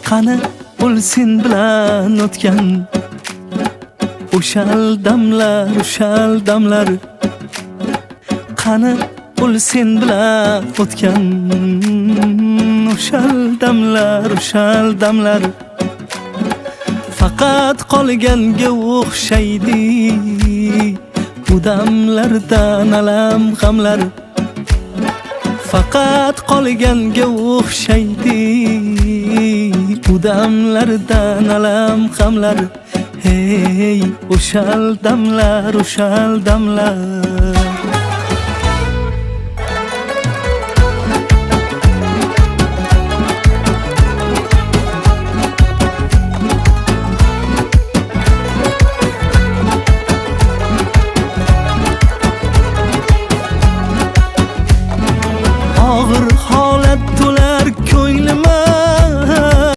Qani o'lsin bilan o'tgan o'shal damlar Qani o'lsin bilan o'tgan o'shal damlar Faqat qolganga o'xshaydi bu damlardan alam g'amlar Faqat qolganga o'xshaydi bu damlardan alam g'amlar Hey o'shal damlar